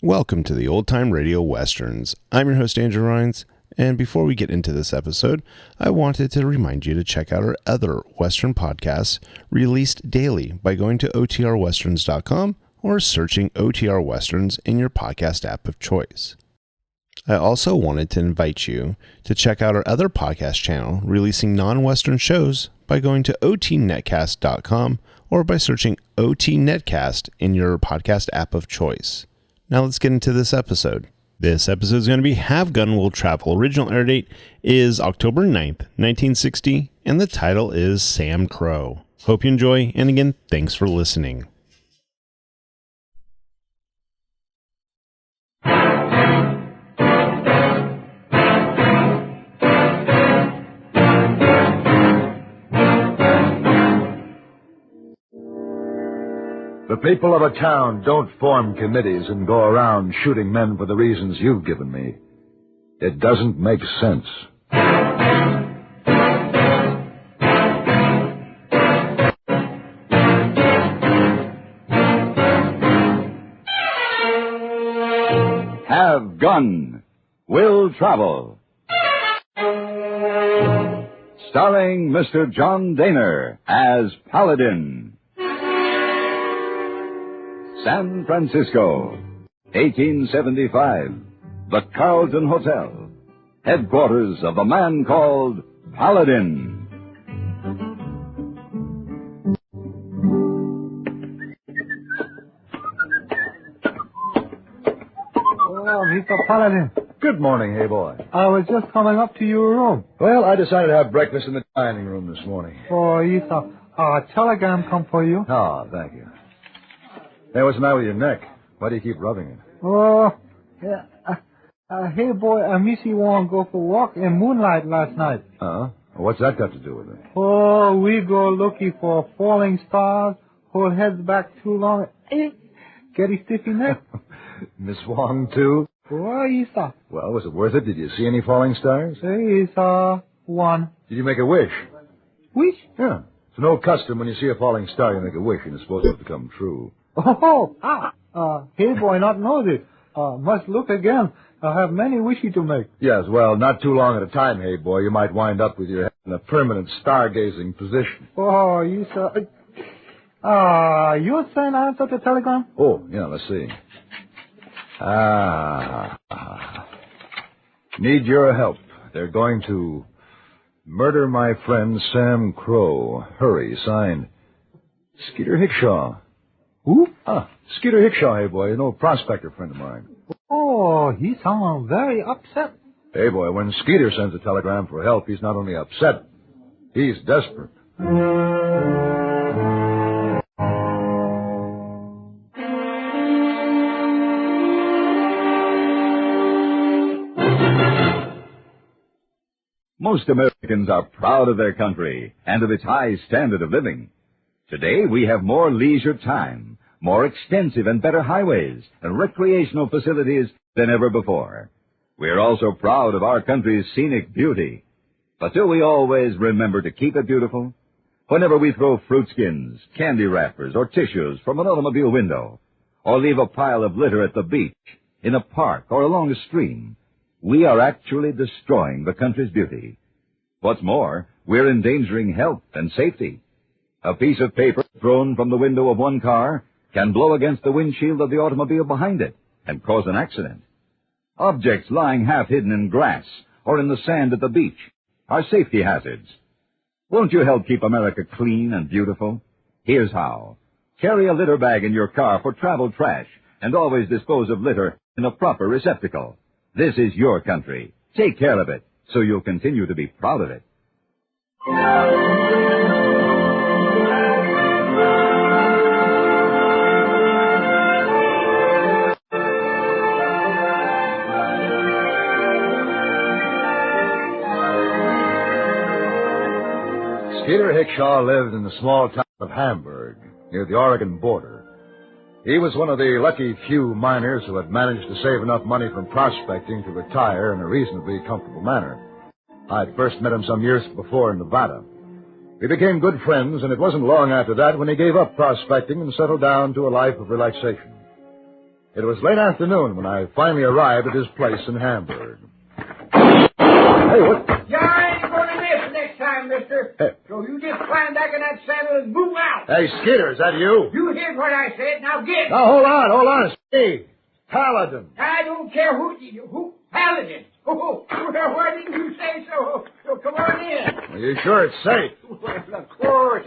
Welcome to the Old Time Radio Westerns. I'm your host, Andrew Rhynes, and before we get into this episode, I wanted to remind you to check out our other Western podcasts released daily by going to OTRwesterns.com or searching OTR Westerns in your podcast app of choice. I also wanted to invite you to check out our other podcast channel releasing non-Western shows by going to OTNetcast.com or by searching OT Netcast in your podcast app of choice. Now let's get into this episode. This episode is going to be Have Gun Will Travel. Original air date is October 9th, 1960, and the title is Sam Crow. Hope you enjoy, and again, thanks for listening. The people of a town don't form committees and go around shooting men for the reasons you've given me. It doesn't make sense. Have Gun Will Travel. Starring Mr. John Dehner as Paladin. San Francisco, 1875. The Carlton Hotel, headquarters of the man called Paladin. Oh, Mr. Paladin. Good morning, Heyboy. I was just coming up to your room. Well, I decided to have breakfast in the dining room this morning. Oh, Isa, a telegram come for you. Oh, thank you. Hey, what's the matter with your neck? Why do you keep rubbing it? Oh, yeah. Hey, boy, Missy Wong go for walk in moonlight last night. Well, what's that got to do with it? Oh, we go looking for falling stars, hold heads back too long. Get a stiffy neck. Miss Wong, too? Oh, Isa. Well, was it worth it? Did you see any falling stars? Hey, Isa, one. Did you make a wish? Wish? Yeah. It's an old custom. When you see a falling star, you make a wish, and it's supposed to come true. Hey, boy, not know this. Must look again. I have many wishes to make. Yes, well, not too long at a time, hey, boy. You might wind up with your head in a permanent stargazing position. Oh, you saw... you send answer to telegram? Oh, yeah, let's see. Need your help. They're going to murder my friend Sam Crow. Hurry, signed Skeeter Hickshaw. Who? Skeeter Hickshaw, hey, boy, an old prospector friend of mine. Oh, he sounds very upset. Hey, boy, when Skeeter sends a telegram for help, he's not only upset, he's desperate. Most Americans are proud of their country and of its high standard of living. Today, we have more leisure time, more extensive and better highways and recreational facilities than ever before. We are also proud of our country's scenic beauty. But do we always remember to keep it beautiful? Whenever we throw fruit skins, candy wrappers, or tissues from an automobile window, or leave a pile of litter at the beach, in a park, or along a stream, we are actually destroying the country's beauty. What's more, we're endangering health and safety. A piece of paper thrown from the window of one car can blow against the windshield of the automobile behind it and cause an accident. Objects lying half hidden in grass or in the sand at the beach are safety hazards. Won't you help keep America clean and beautiful? Here's how. Carry a litter bag in your car for travel trash and always dispose of litter in a proper receptacle. This is your country. Take care of it so you'll continue to be proud of it. Skeeter Hickshaw lived in the small town of Hamburg, near the Oregon border. He was one of the lucky few miners who had managed to save enough money from prospecting to retire in a reasonably comfortable manner. I'd first met him some years before in Nevada. We became good friends, and it wasn't long after that when he gave up prospecting and settled down to a life of relaxation. It was late afternoon when I finally arrived at his place in Hamburg. Hey, what? You ain't going to miss next time, mister. Hey. So you just climb back in that saddle and move out. Hey, Skeeter, is that you? You heard what I said. Now get. Now, hold on. Hey, Paladin. I don't care who Paladin. Oh, well, why didn't you say so? So come on in. Are you sure it's safe? Well, of course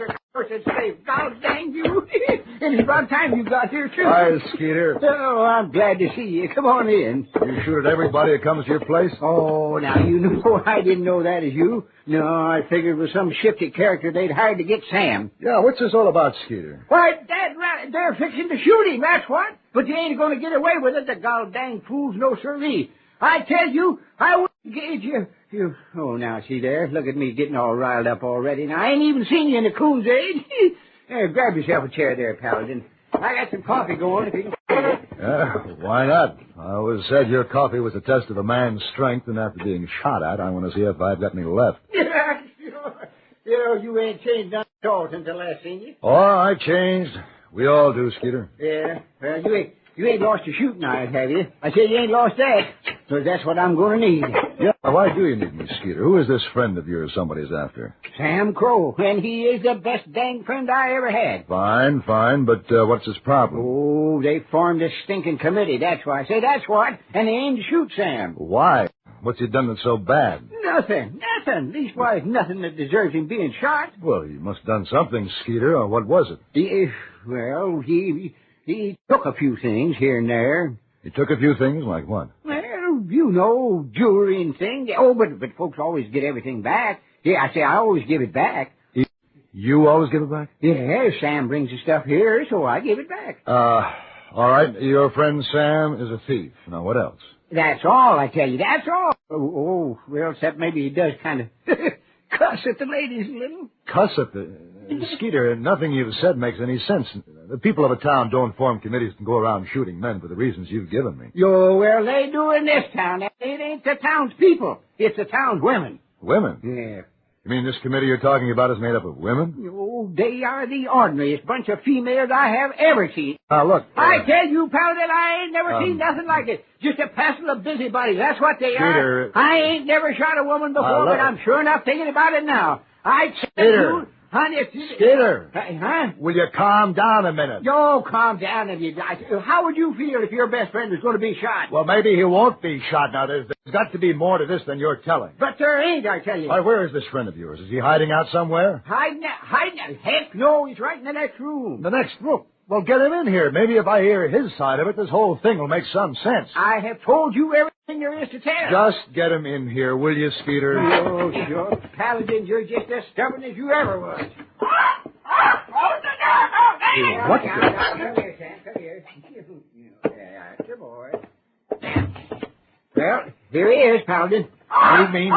it's safe. God dang you. And it's about time you got here, too. Hi, Skeeter. Oh, I'm glad to see you. Come on in. You shoot at everybody that comes to your place? Oh, now, you know I didn't know that as you. No, I figured it was some shifty character they'd hired to get Sam. Yeah, what's this all about, Skeeter? Why, they're fixing to shoot him, that's what. But you ain't going to get away with it, the gol dang fools, no sirree. I tell you, I wouldn't gauge you. Oh, now, see there? Look at me getting all riled up already. Now, I ain't even seen you in the coon's age. There, grab yourself a chair there, Paladin. I got some coffee going if you can get it. Yeah, why not? I always said your coffee was a test of a man's strength, and after being shot at, I want to see if I've got any left. Yeah, sure. You know, you ain't changed none at all since I last seen you. Oh, I changed. We all do, Skeeter. Yeah, well, you ain't lost your shooting eyes, have you? I said you ain't lost that, so that's what I'm going to need. Yeah, why do you need me, Skeeter? Who is this friend of yours somebody's after? Sam Crow, and he is the best dang friend I ever had. Fine, but what's his problem? Oh, they formed a stinking committee, that's why. I say that's what, and they aim to shoot Sam. Why? What's he done that's so bad? Nothing. Leastwise, nothing that deserves him being shot. Well, he must have done something, Skeeter. What was it? He took a few things here and there. He took a few things, like what? Well, you know, jewelry and things. Oh, but folks always get everything back. Yeah, I always give it back. You always give it back? Yeah, Sam brings the stuff here, so I give it back. All right. Your friend Sam is a thief. Now, what else? That's all, I tell you. That's all. Oh, well, except maybe he does kind of cuss at the ladies a little. Cuss at the... Skeeter, nothing you've said makes any sense. The people of a town don't form committees and go around shooting men for the reasons you've given me. Well, they do in this town. It ain't the town's people. It's the town's women. Women? Yeah. You mean this committee you're talking about is made up of women? Oh, they are the ordinariest bunch of females I have ever seen. Now, look... I tell you, Paladin, I ain't never seen nothing like it. Just a passel of busybodies. That's what they Skeeter... are. I ain't never shot a woman before, but I'm sure enough thinking about it now. I tell you... Honey, Skeeter! Huh? Will you calm down a minute? Yo, calm down if you... How would you feel if your best friend was going to be shot? Well, maybe he won't be shot now. There's got to be more to this than you're telling. But there ain't, I tell you. Why, where is this friend of yours? Is he hiding out somewhere? Hiding? Heck, no, he's right in the next room. The next room? Well, get him in here. Maybe if I hear his side of it, this whole thing will make some sense. I have told you everything there is to tell. Just get him in here, will you, Skeeter? Oh, sure. Paladin, you're just as stubborn as you ever was. What? Come here, Sam. Come here. Yeah, good boy. Well, here he is, Paladin. What do you mean?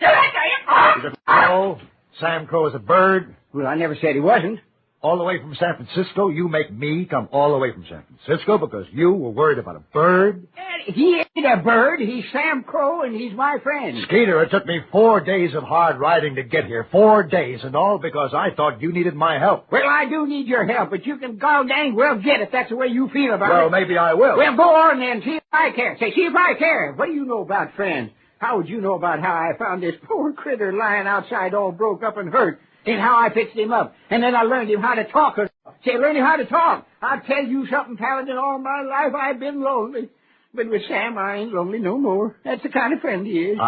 He's a crow. Sam Crow is a bird. Well, I never said he wasn't. All the way from San Francisco, you make me come all the way from San Francisco because you were worried about a bird? He ain't a bird. He's Sam Crow, and he's my friend. Skeeter, it took me 4 days of hard riding to get here. 4 days, and all because I thought you needed my help. Well, I do need your help, but you can gol dang well get it. That's the way you feel about it. Well, maybe I will. Well, go on then. See if I care. See if I care. What do you know about friends? How would you know about how I found this poor critter lying outside all broke up and hurt? And how I fixed him up. And then I learned him how to talk. Say, learn him how to talk. I'll tell you something, Paladin. All my life I've been lonely. But with Sam, I ain't lonely no more. That's the kind of friend he is.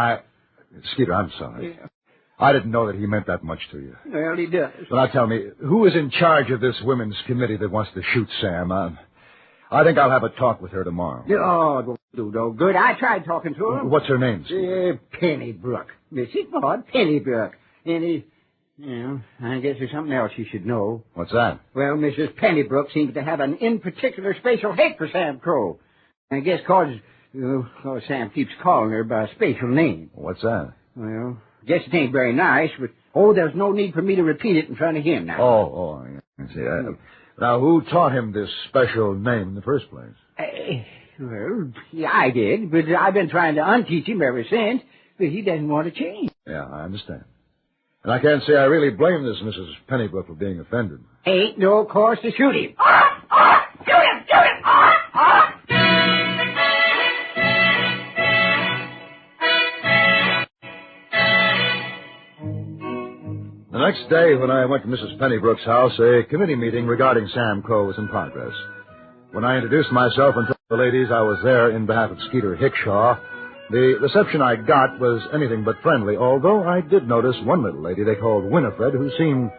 Skeeter, I'm sorry. Yeah. I didn't know that he meant that much to you. Well, he does. But now tell me, who is in charge of this women's committee that wants to shoot Sam? I think I'll have a talk with her tomorrow. Oh, don't do no good. I tried talking to her. What's her name, Skeeter? Pennybrook. Mrs. Maud Pennybrook. And I guess there's something else you should know. What's that? Well, Mrs. Pennybrook seems to have an in particular special hate for Sam Crow. I guess cause Sam keeps calling her by a special name. What's that? Well, guess it ain't very nice, but, there's no need for me to repeat it in front of him now. I see. Now, who taught him this special name in the first place? Well, yeah, I did, but I've been trying to unteach him ever since, but he doesn't want to change. Yeah, I understand. And I can't say I really blame this Mrs. Pennybrook for being offended. Ain't no cause to shoot him. Shoot him! next day, when I went to Mrs. Pennybrook's house, a committee meeting regarding Sam Crow was in progress. When I introduced myself and told the ladies I was there in behalf of Skeeter Hickshaw, the reception I got was anything but friendly, although I did notice one little lady they called Winifred who seemed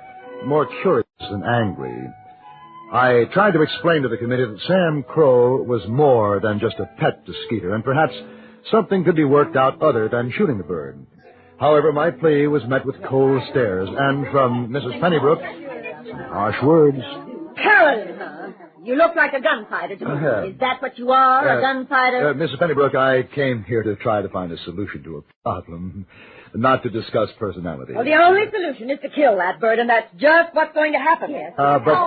more curious than angry. I tried to explain to the committee that Sam Crow was more than just a pet to Skeeter, and perhaps something could be worked out other than shooting the bird. However, my plea was met with cold stares, and from Mrs. Pennybrook, harsh words. Paladin, huh? You look like a gunfighter to me. Is that what you are, a gunfighter? Mrs. Pennybrook, I came here to try to find a solution to a problem, not to discuss personality. Well, the only solution is to kill that bird, and that's just what's going to happen. Yes. Now, Maud,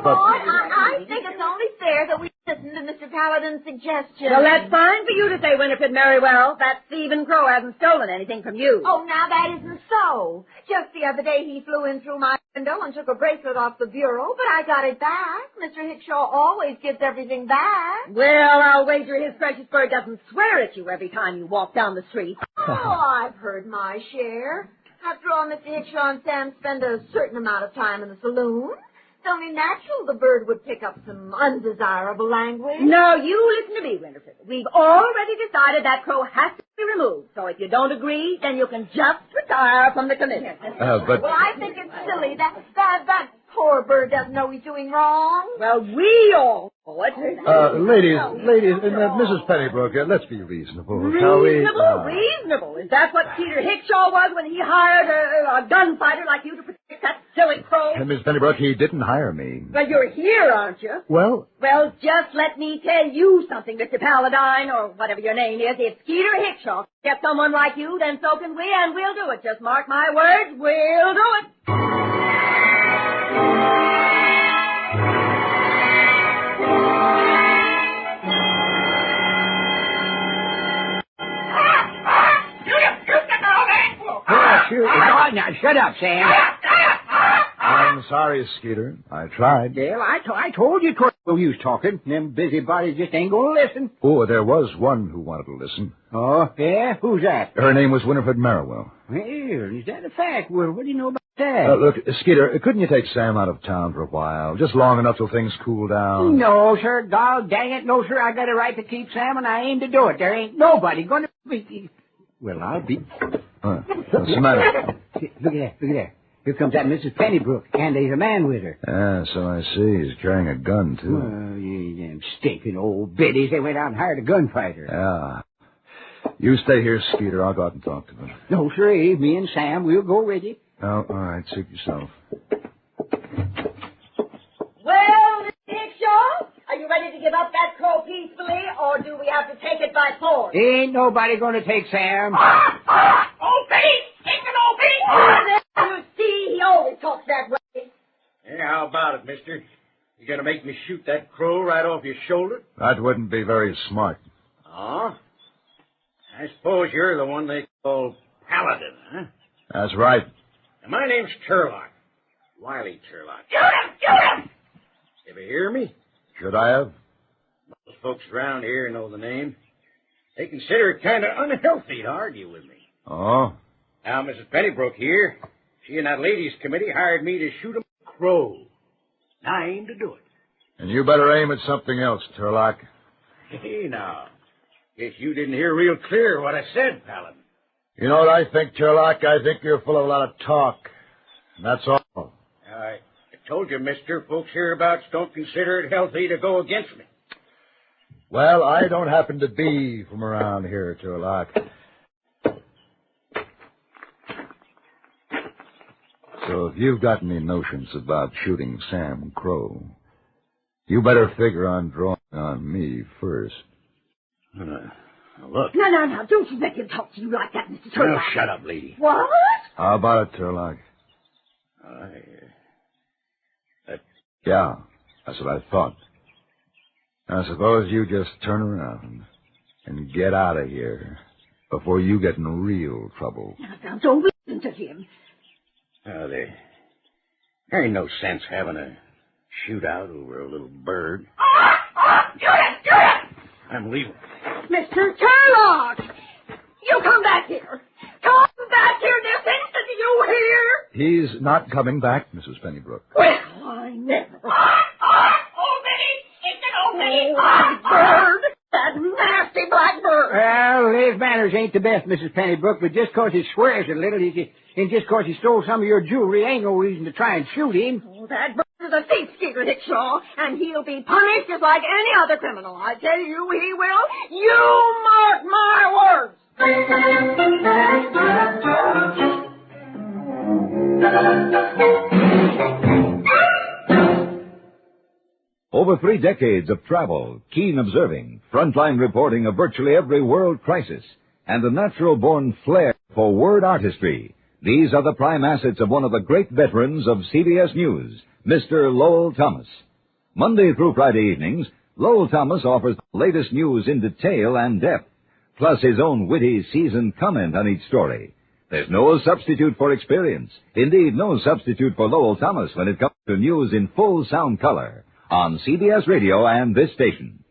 I think it's only fair that we listen to Mr. Paladin's suggestion. Well, that's fine for you to say, Winifred Merriwell. That Stephen Crow hasn't stolen anything from you. Oh, now that isn't so. Just the other day he flew in through my window and took a bracelet off the bureau, but I got it back. Mr. Hickshaw always gives everything back. Well, I'll wager his precious bird doesn't swear at you every time you walk down the street. Oh, I've heard my share. After all, Mr. Hickshaw and Sam spend a certain amount of time in the saloon. It's only natural the bird would pick up some undesirable language. No, you listen to me, Winifred. We've already decided that crow has to be removed. So if you don't agree, then you can just retire from the committee. But... Well, I think it's silly. That poor bird doesn't know he's doing wrong. Well, we all know it. Ladies, Mrs. Pennybrook, let's be reasonable, shall we? Reasonable? Is that what Peter Hickshaw was when he hired a gunfighter like you to protect that silly crow? Miss Pennybrook, he didn't hire me. Well, you're here, aren't you? Well, just let me tell you something, Mr. Paladin, or whatever your name is. If Skeeter Hickshaw get someone like you, then so can we, and we'll do it. Just mark my words, we'll do it. Now, shut up, Sam. I'm sorry, Skeeter. I tried. Well, I told you 'twas no use talking. Them busybodies just ain't going to listen. Oh, there was one who wanted to listen. Oh, yeah? Who's that? Her name was Winifred Merriwell. Well, is that a fact? Well, what do you know about that? Look, Skeeter, couldn't you take Sam out of town for a while? Just long enough till things cool down. No, sir. God dang it. No, sir. I got a right to keep Sam, and I aim to do it. There ain't nobody going to be... Well, I'll be... What's the matter? Look at that. Here comes that Mrs. Pennybrook, and there's a man with her. Yeah, so I see. He's carrying a gun, too. Oh, you damn stinking old biddies. They went out and hired a gunfighter. Yeah. You stay here, Skeeter. I'll go out and talk to them. No, sir. Me and Sam, we'll go with you. Oh, all right. Suit yourself. Well, Mr. Hickshaw, are you ready to give up that crow peacefully, or do we have to take it by force? Ain't nobody going to take Sam. Old Betty! Take an old Betty! You see, he always talks that way. Yeah, how about it, mister? You gonna make me shoot that crow right off your shoulder? That wouldn't be very smart. Oh? I suppose you're the one they call Paladin, huh? That's right. And my name's Turlock. Wiley Turlock. Shoot him! Ever hear me? Should I have? Most folks around here know the name. They consider it kind of unhealthy to argue with me. Oh? Now, Mrs. Pennybrook here, she and that ladies' committee hired me to shoot a crow. And I aim to do it. And you better aim at something else, Turlock. Hey, now. Guess you didn't hear real clear what I said, Paladin. You know what I think, Turlock? I think you're full of a lot of talk. And that's all. I told you, mister, folks hereabouts don't consider it healthy to go against me. Well, I don't happen to be from around here, Turlock. So if you've got any notions about shooting Sam Crow, you better figure on drawing on me first. Look. No. Don't you let him talk to you like that, Mr. Turlock. Now, shut up, lady. What? How about it, Turlock? Yeah, that's what I thought. Now, suppose you just turn around and get out of here before you get in real trouble. Now, don't listen to him. There ain't no sense having a shootout over a little bird. Shoot him! I'm leaving. Mr. Turlock! You come back here! Come back here this instant! you hear? He's not coming back, Mrs. Pennybrook. Well, I never. Old Betty! It's an old Betty! That bird! That nasty black bird! Well, his manners ain't the best, Mrs. Pennybrook, but just 'cause he swears a little, and just 'cause he stole some of your jewelry, ain't no reason to try and shoot him. Oh, that bird is a thief, Skeeter Hickshaw, and he'll be punished just like any other criminal. I tell you, he will. You mark my words. Over 3 decades of travel, keen observing, frontline reporting of virtually every world crisis, and a natural-born flair for word artistry. These are the prime assets of one of the great veterans of CBS News, Mr. Lowell Thomas. Monday through Friday evenings, Lowell Thomas offers the latest news in detail and depth, plus his own witty, seasoned comment on each story. There's no substitute for experience. Indeed, no substitute for Lowell Thomas when it comes to news in full sound color on CBS Radio and this station.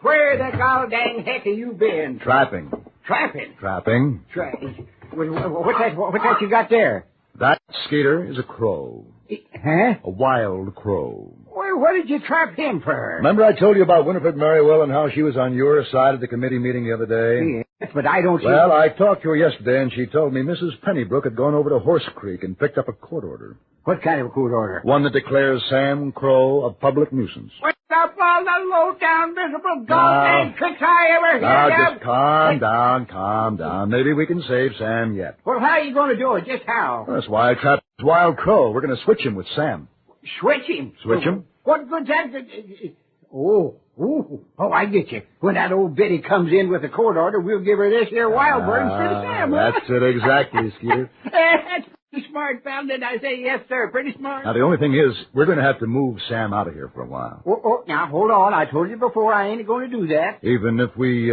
Where the goddamn heck have you been? Trapping. Trapping? What's that you got there? That, Skeeter, is a crow. Huh? A wild crow. Well, what did you trap him for? Remember I told you about Winifred Merriwell and how she was on your side at the committee meeting the other day? Yes, but I don't see... Well, I talked to her yesterday, and she told me Mrs. Pennybrook had gone over to Horse Creek and picked up a court order. What kind of a court order? One that declares Sam Crow a public nuisance. What's up all the low-down, miserable goddamn tricks I ever heard Now, of? just calm down. Maybe we can save Sam yet. Well, how are you going to do it? Just how? That's why I trapped this wild crow. We're going to switch him with Sam. Switch him? Switch him? What good's that? Oh, I get you. When that old biddy comes in with a court order, we'll give her this here wild bird instead of Sam. That's it exactly, Skeeter. That's pretty smart, Paladin. I say yes, sir. Pretty smart. Now, the only thing is, we're going to have to move Sam out of here for a while. Now, hold on. I told you before I ain't going to do that. Even if we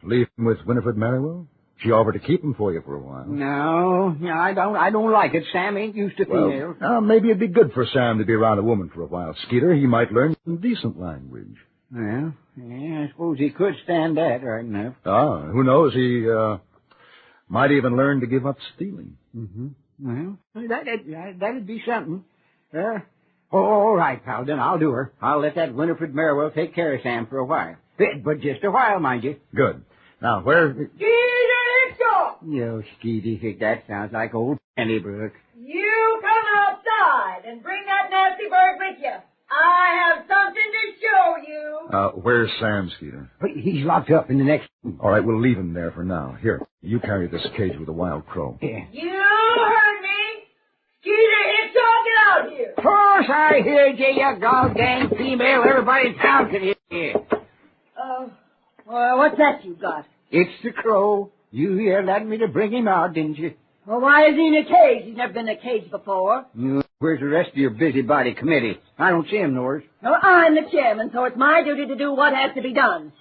leave him with Winifred Merriwell? She offered to keep him for you for a while. No, I don't like it. Sam ain't used to females. Well, maybe it'd be good for Sam to be around a woman for a while, Skeeter. He might learn some decent language. Well, yeah, I suppose he could stand that right enough. Who knows? He might even learn to give up stealing. Mm-hmm. Well, that'd be something. All right, Paladin, I'll do her. I'll let that Winifred Merriwell take care of Sam for a while. But just a while, mind you. Good. Now, where... Yo, Skeety, that sounds like old Pennybrook. You come outside and bring that nasty bird with you. I have something to show you. Where's Sam, Skeeter? He's locked up in the next... All right, we'll leave him there for now. Here, you carry this cage with the wild crow. Yeah. You heard me. Skeeter Hickshaw, get out here. Of course I heard you, you goddamn female. Everybody in town can hear you. Well, what's that you got? It's the crow. You let me to bring him out, didn't you? Well, why is he in a cage? He's never been in a cage before. Where's the rest of your busybody committee? I don't see him, Norris. No, I'm the chairman, so it's my duty to do what has to be done.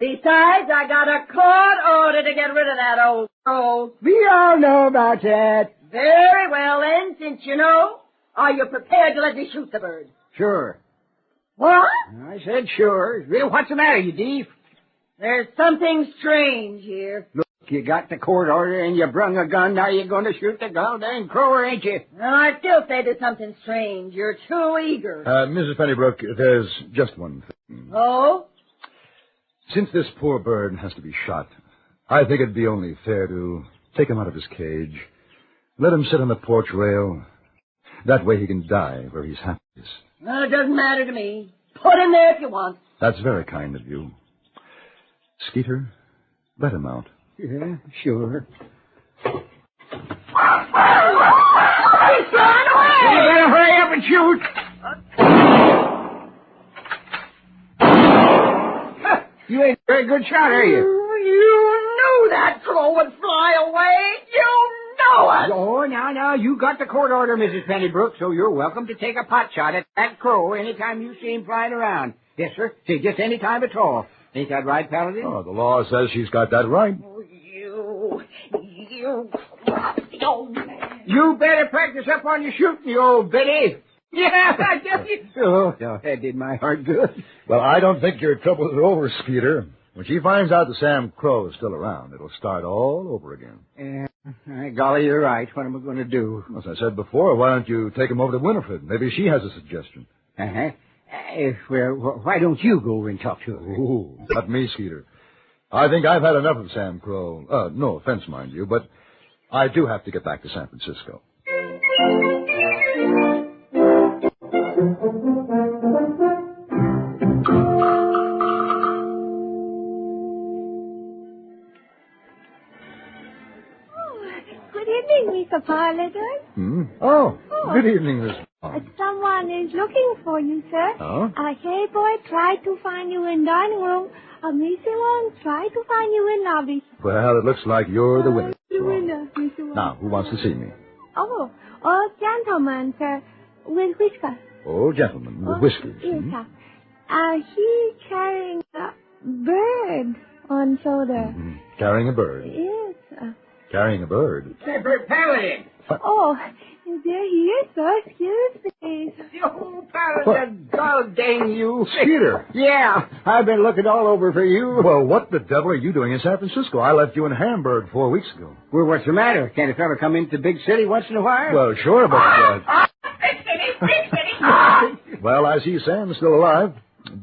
Besides, I got a court order to get rid of that old crow. We all know about that. Very well, then, since you know, are you prepared to let me shoot the bird? Sure. What? I said sure. Really, what's the matter, you thief? There's something strange here. Look, you got the court order and you brung a gun. Now you're going to shoot the goddamn crow, ain't you? No, I still say there's something strange. You're too eager. Mrs. Pennybrook, there's just one thing. Oh? Since this poor bird has to be shot, I think it'd be only fair to take him out of his cage, let him sit on the porch rail. That way he can die where he's happiest. Well, it doesn't matter to me. Put him there if you want. That's very kind of you. Skeeter, let him out. Yeah, sure. He's flying away! You better hurry up and shoot. You ain't a very good shot, are you? You knew that crow would fly away. You know it. Oh, now, you got the court order, Mrs. Pennybrook, so you're welcome to take a pot shot at that crow anytime you see him flying around. Yes, sir. Say, just any time at all. Ain't that right, Paladin? Oh, the law says she's got that right. You old man. You better practice up on your shooting, you old biddy. Yeah, I tell you. Oh, that did my heart good. Well, I don't think your troubles are over, Skeeter. When she finds out that Sam Crow is still around, it'll start all over again. Golly, you're right. What am I going to do? As I said before, why don't you take him over to Winifred? Maybe she has a suggestion. Uh-huh. Well, why don't you go over and talk to her? Ooh, not me, Skeeter. I think I've had enough of Sam Crow. No offense, mind you, but I do have to get back to San Francisco. Good evening, Mr. Paladin. Oh, good evening, Miss. Someone is looking for you, sir. Oh? Heyboy tried to find you in dining room. Mr. Wong tried to find you in lobby. Well, it looks like you're the winner. The winner, Mr. Wong. Now, who wants to see me? Oh, gentleman, sir, with whiskers. Oh, gentleman with whiskers. Yes, sir. He's carrying a bird on shoulder. Carrying a bird. Yes, sir. Carrying a bird. Paladin. Oh, there he is, sir. Excuse me. Oh, Paladin, God dang you. Skeeter. Yeah, I've been looking all over for you. Well, what the devil are you doing in San Francisco? I left you in Hamburg 4 weeks ago. Well, what's the matter? Can't a fella come into the big city once in a while? Well, sure, but... Big city! Well, I see Sam's still alive.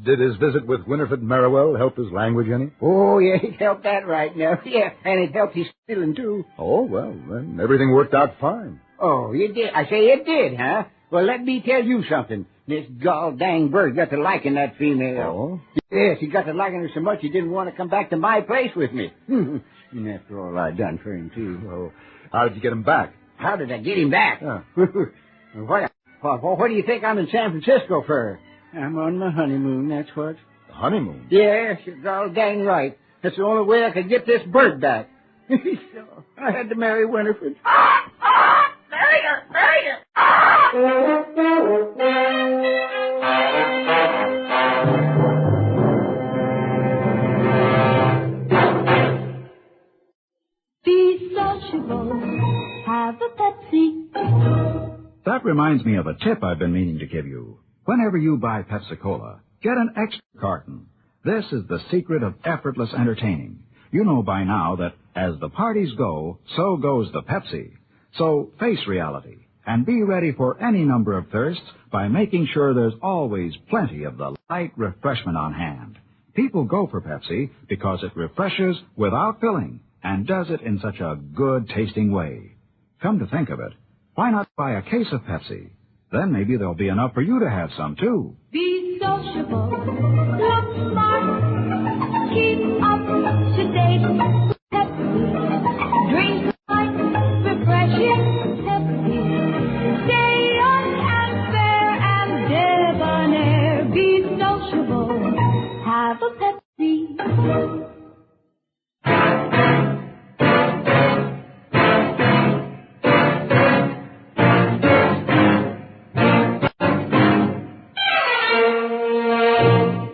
Did his visit with Winifred Merriwell help his language any? Oh, yeah, it helped that right now. Yeah, and it helped his feeling, too. Oh, well, then everything worked out fine. Oh, it did. I say it did, huh? Well, let me tell you something. This gall dang bird got to liking that female. Oh? Yes, he got to liking her so much he didn't want to come back to my place with me. And after all I done for him, too. Oh, how did you get him back? How did I get him back? What do you think I'm in San Francisco for? I'm on my honeymoon, that's what. The honeymoon? Yes, you're all dang right. That's the only way I could get this bird back. So I had to marry Winifred. Marry her! Be sociable, have a Pepsi. That reminds me of a tip I've been meaning to give you. Whenever you buy Pepsi-Cola, get an extra carton. This is the secret of effortless entertaining. You know by now that as the parties go, so goes the Pepsi. So face reality and be ready for any number of thirsts by making sure there's always plenty of the light refreshment on hand. People go for Pepsi because it refreshes without filling and does it in such a good-tasting way. Come to think of it, why not buy a case of Pepsi? Then maybe there'll be enough for you to have some, too. Be sociable, look smart, keep up to date. Pepsi, drink light, refreshing Pepsi. Stay young and fair and debonair. Be sociable, have a Pepsi.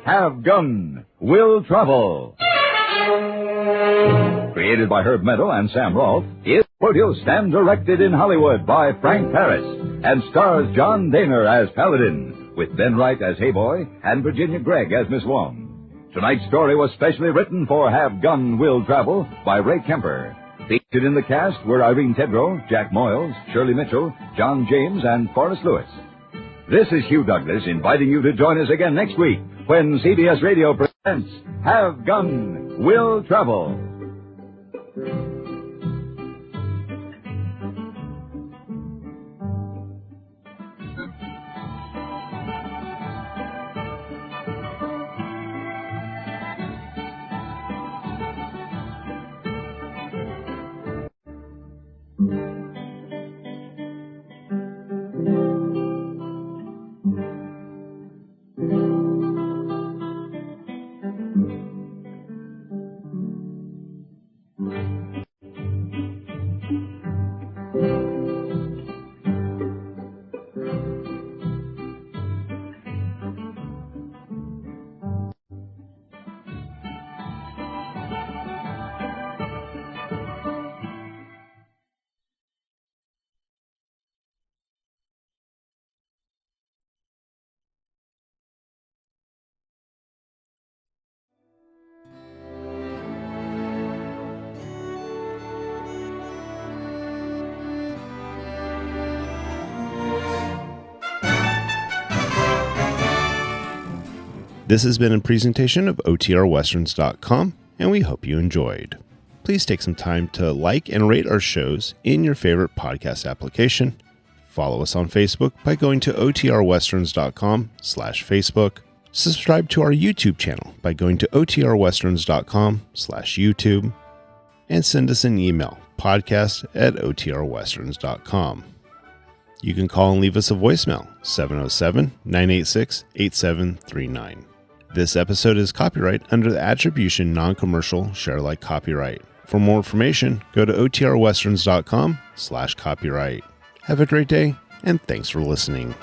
Have Gun Will Travel. Created by Herb Meadow and Sam Rolfe, is produced and directed in Hollywood by Frank Paris and stars John Dehner as Paladin, with Ben Wright as Heyboy and Virginia Gregg as Miss Wong. Tonight's story was specially written for Have Gun Will Travel by Ray Kemper. Featured in the cast were Irene Tedrow, Jack Moyles, Shirley Mitchell, John James, and Forrest Lewis. This is Hugh Douglas inviting you to join us again next week when CBS Radio presents Have Gun Will Travel. This has been a presentation of OTRWesterns.com, and we hope you enjoyed. Please take some time to like and rate our shows in your favorite podcast application. Follow us on Facebook by going to OTRWesterns.com/Facebook. Subscribe to our YouTube channel by going to OTRWesterns.com/YouTube. And send us an email, podcast@OTRWesterns.com. You can call and leave us a voicemail, 707-986-8739. This episode is copyright under the Attribution Non-Commercial Share Alike Copyright. For more information, go to OTRWesterns.com/copyright. Have a great day, and thanks for listening.